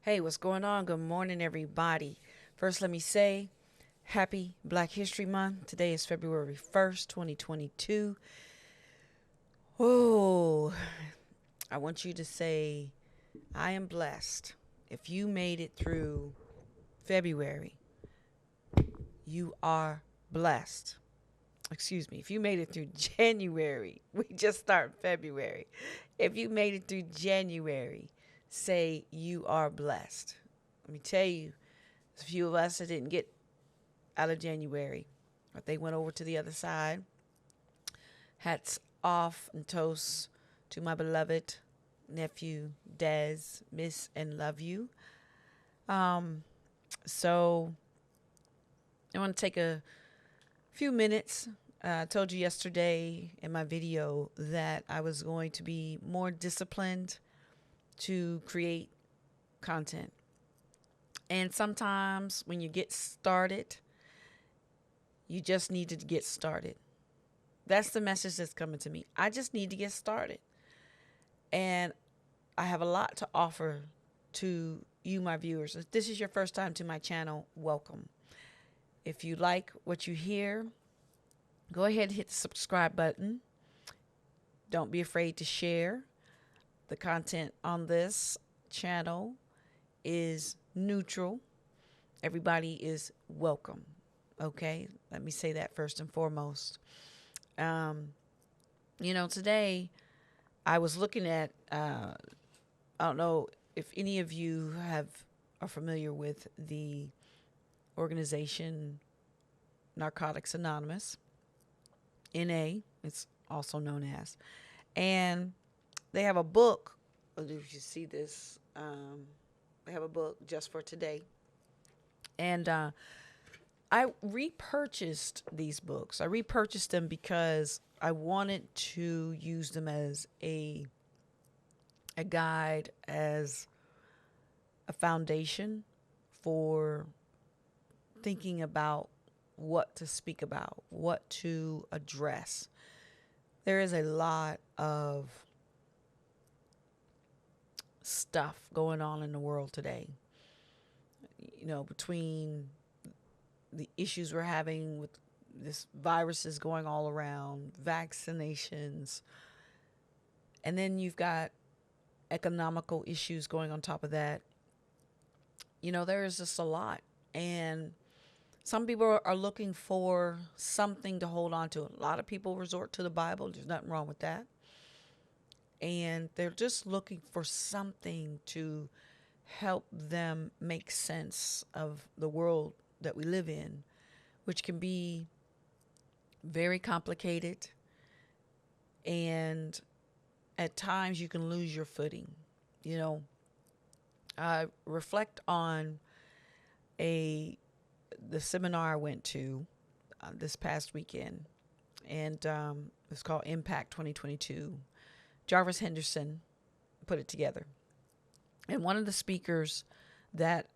Hey, what's going on? Good morning, everybody. First, let me say happy Black History Month. Today is February 1st, 2022. Oh, I want you to say, I am blessed. If you made it through February, you are blessed. Excuse me. If you made it through January, we just start February. If you made it through January, say you are blessed. Let me tell you, there's a few of us that didn't get out of January, but they went over to the other side. Hats off and toast to my beloved nephew, Des, miss and love you. So I want to take a few minutes. I told you yesterday in my video that I was going to be more disciplined to create content. And sometimes when you get started, you just need to get started. That's the message that's coming to me. I just need to get started. And I have a lot to offer to you, my viewers. If this is your first time to my channel, welcome. If you like what you hear, go ahead and hit the subscribe button. Don't be afraid to share. The content on this channel is neutral. Everybody is welcome. Okay, let me say that first and foremost. Today I was looking at, I don't know if any of you are familiar with the organization Narcotics Anonymous, NA, it's also known as. And they have a book, if you see this, they have a book just for today. And I repurchased these books. I repurchased them because I wanted to use them as a guide, as a foundation for thinking about what to speak about, what to address. There is a lot of stuff going on in the world today, between the issues we're having with this viruses going all around, vaccinations, and then you've got economical issues going on top of that. There is just a lot. And some people are looking for something to hold on to. A lot of people resort to the Bible. There's nothing wrong with that. And they're just looking for something to help them make sense of the world that we live in, which can be very complicated. And at times you can lose your footing. I reflect on the seminar I went to this past weekend, and it's called Impact 2022. Jarvis Henderson put it together. And one of the speakers that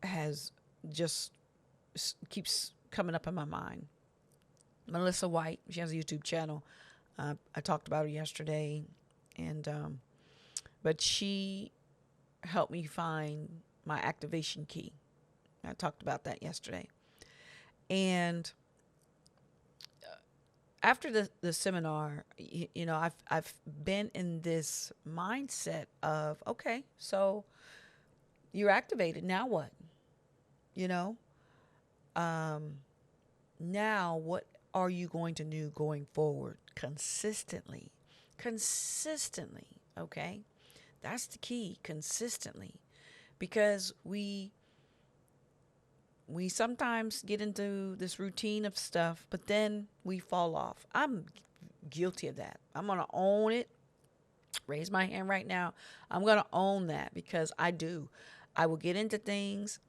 has just keeps coming up in my mind, Melissa White. She has a YouTube channel. I talked about her yesterday, and but she helped me find my activation key. I talked about that yesterday. And after the seminar, I've been in this mindset of, okay, so you're activated. Now what? Now what are you going to do going forward? Consistently. Okay? That's the key, consistently. Because we sometimes get into this routine of stuff, but then we fall off. I'm guilty of that. I'm going to own it. Raise my hand right now. I'm going to own that because I do. I will get into things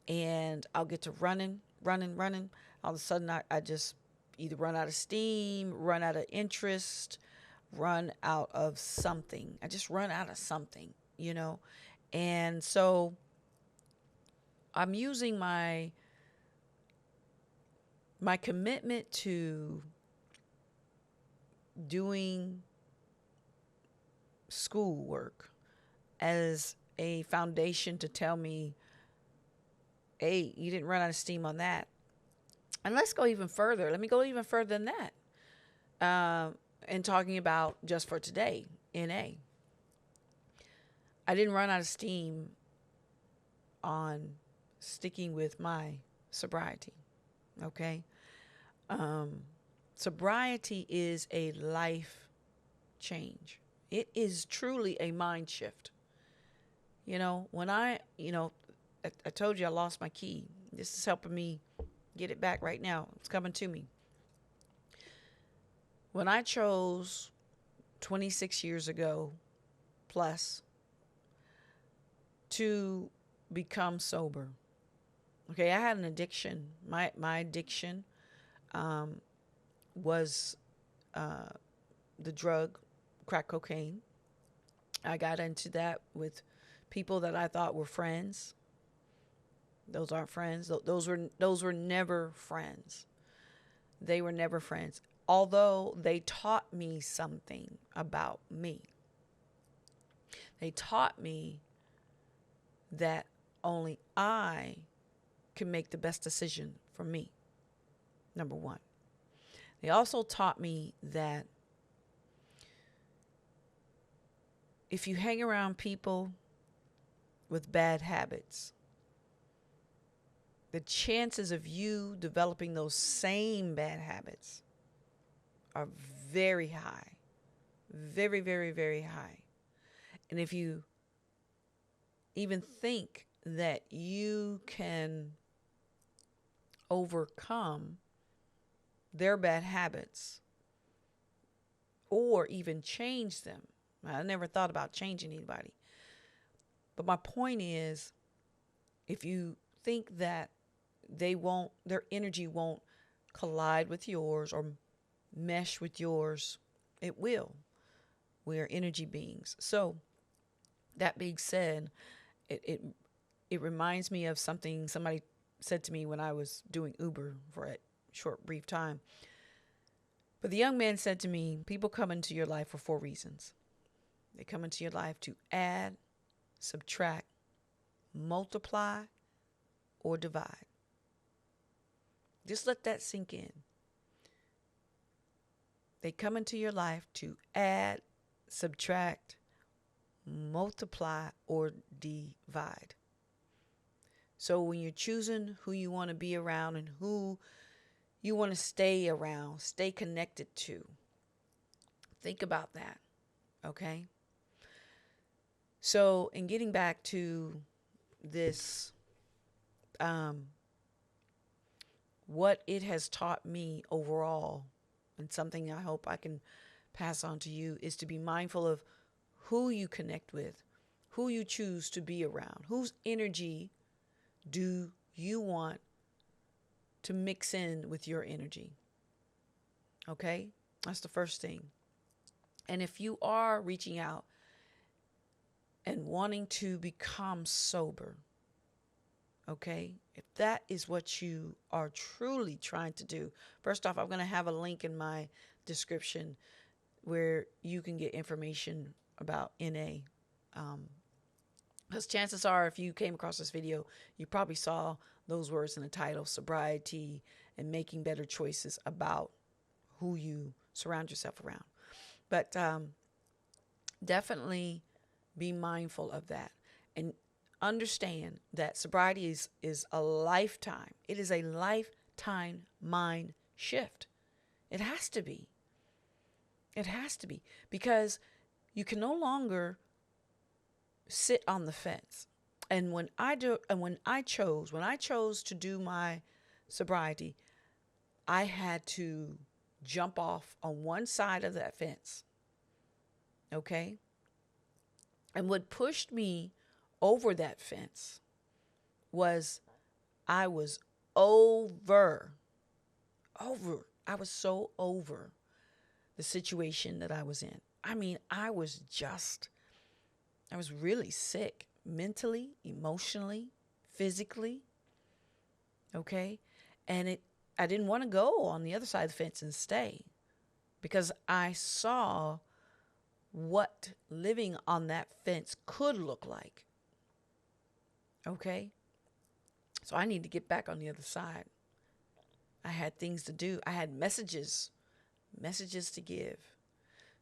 and I'll get to running. All of a sudden, I just either run out of steam, run out of interest, run out of something. I just run out of something, And so I'm using my commitment to doing schoolwork as a foundation to tell me, hey, you didn't run out of steam on that. And let's go even further. Let me go even further than that. And talking about just for today, NA. I didn't run out of steam on sticking with my sobriety. Okay. Sobriety is a life change. It is truly a mind shift. When I told you I lost my key. This is helping me get it back right now. It's coming to me. When I chose 26 years ago plus to become sober, okay, I had an addiction. My addiction was the drug, crack cocaine. I got into that with people that I thought were friends. Those aren't friends. Those were never friends. They were never friends. Although they taught me something about me. They taught me that only I can make the best decision for me. Number one. They also taught me that if you hang around people with bad habits, the chances of you developing those same bad habits are very high. Very, very, very high. And if you even think that you can overcome their bad habits or even change them, I never thought about changing anybody. But my point is, if you think that their energy won't collide with yours or mesh with yours, it will. We are energy beings. So that being said, it reminds me of something somebody said to me when I was doing Uber for a short, brief time. But the young man said to me, people come into your life for 4 reasons. They come into your life to add, subtract, multiply, or divide. Just let that sink in. They come into your life to add, subtract, multiply, or divide. So when you're choosing who you want to be around and who you want to stay around, stay connected to, think about that, okay? So in getting back to this, what it has taught me overall, and something I hope I can pass on to you, is to be mindful of who you connect with, who you choose to be around, whose energy do you want to mix in with your energy. Okay? That's the first thing. And if you are reaching out and wanting to become sober, okay, if that is what you are truly trying to do, first off, I'm going to have a link in my description where you can get information about NA. Because chances are, if you came across this video, you probably saw those words in the title, sobriety and making better choices about who you surround yourself around. But definitely be mindful of that. And understand that sobriety is a lifetime. It is a lifetime mind shift. It has to be. It has to be. Because you can no longer sit on the fence. And when I chose to do my sobriety, I had to jump off on one side of that fence. Okay? And what pushed me over that fence was I was over. I was so over the situation that I was in. I mean, I was really sick mentally, emotionally, physically. Okay? And I didn't want to go on the other side of the fence and stay because I saw what living on that fence could look like. Okay. So I need to get back on the other side. I had things to do. I had messages to give.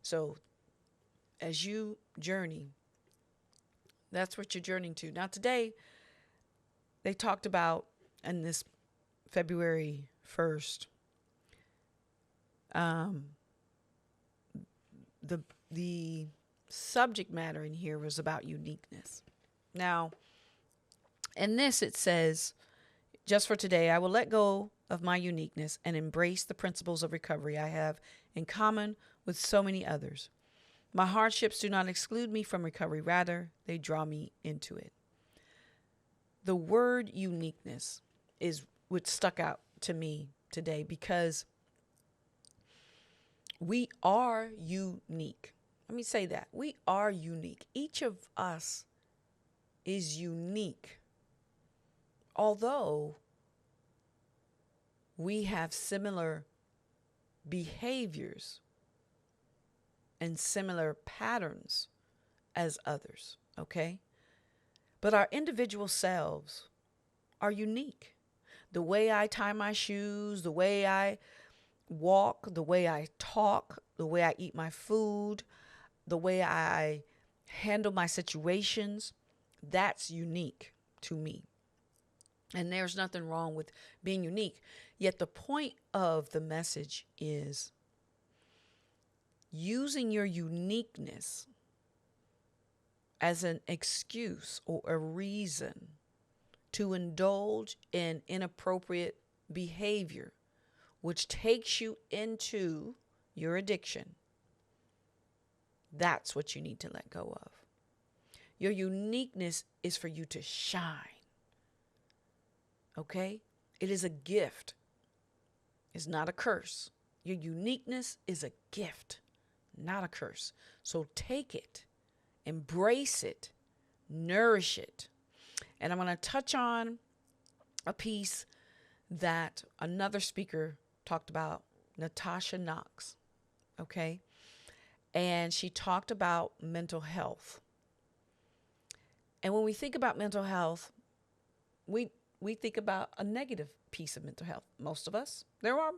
So as you journey, that's what you're journeying to. Now, today, they talked about, in this February 1st, um, the subject matter in here was about uniqueness. Now, in this, it says, just for today, I will let go of my uniqueness and embrace the principles of recovery I have in common with so many others. My hardships do not exclude me from recovery. Rather, they draw me into it. The word uniqueness is what stuck out to me today, because we are unique. Let me say that. We are unique. Each of us is unique. Although we have similar behaviors and similar patterns as others, okay? But our individual selves are unique. The way I tie my shoes, the way I walk, the way I talk, the way I eat my food, the way I handle my situations, that's unique to me. And there's nothing wrong with being unique. Yet the point of the message is using your uniqueness as an excuse or a reason to indulge in inappropriate behavior, which takes you into your addiction. That's what you need to let go of. Your uniqueness is for you to shine. Okay? It is a gift. It's not a curse. Your uniqueness is a gift, not a curse. So take it, embrace it, nourish it. And I'm going to touch on a piece that another speaker talked about, Natasha Knox. Okay? And she talked about mental health. And when we think about mental health, we think about a negative piece of mental health. Most of us, there are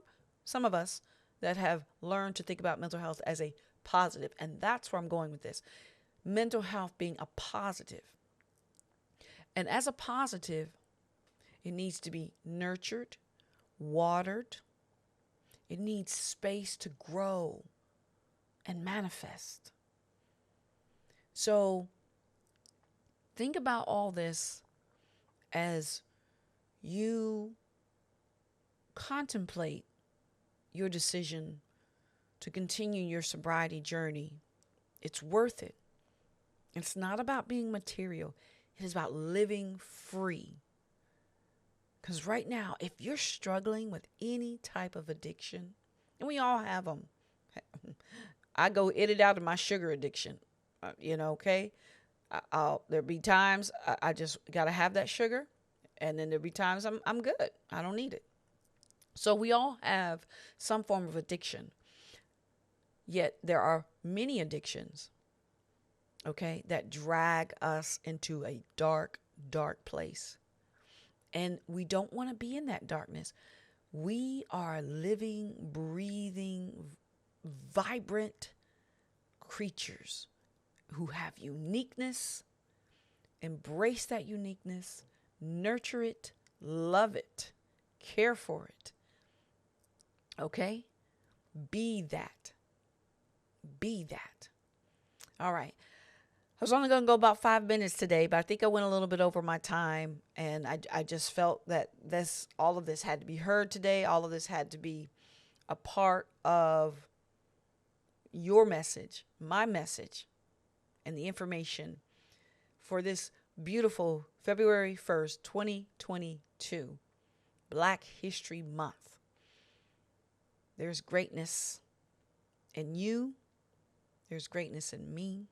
some of us that have learned to think about mental health as a positive. And that's where I'm going with this. Mental health being a positive. And as a positive, it needs to be nurtured, watered. It needs space to grow and manifest. So think about all this as you contemplate your decision to continue your sobriety journey. It's worth it. It's not about being material. It is about living free. Because right now, if you're struggling with any type of addiction, and we all have them, I go in and out of my sugar addiction, okay? There'll be times I just got to have that sugar, and then there'll be times I'm good. I don't need it. So we all have some form of addiction. Yet there are many addictions, okay, that drag us into a dark, dark place. And we don't want to be in that darkness. We are living, breathing, vibrant creatures who have uniqueness. Embrace that uniqueness, nurture it, love it, care for it. Okay? Be that. Be that. All right. I was only going to go about 5 minutes today, but I think I went a little bit over my time, and I just felt that all of this had to be heard today. All of this had to be a part of your message, my message, and the information for this beautiful February 1st, 2022, Black History Month. There's greatness in you. There's greatness in me.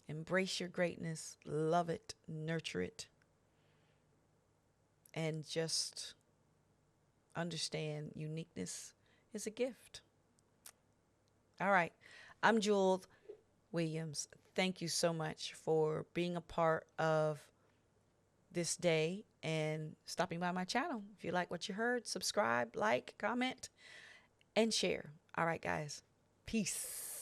Embrace your greatness, love it, nurture it, and just understand uniqueness is a gift. All right. I'm Jewel Williams. Thank you so much for being a part of this day and stopping by my channel. If you like what you heard, subscribe, like, comment, and share. All right, guys. Peace.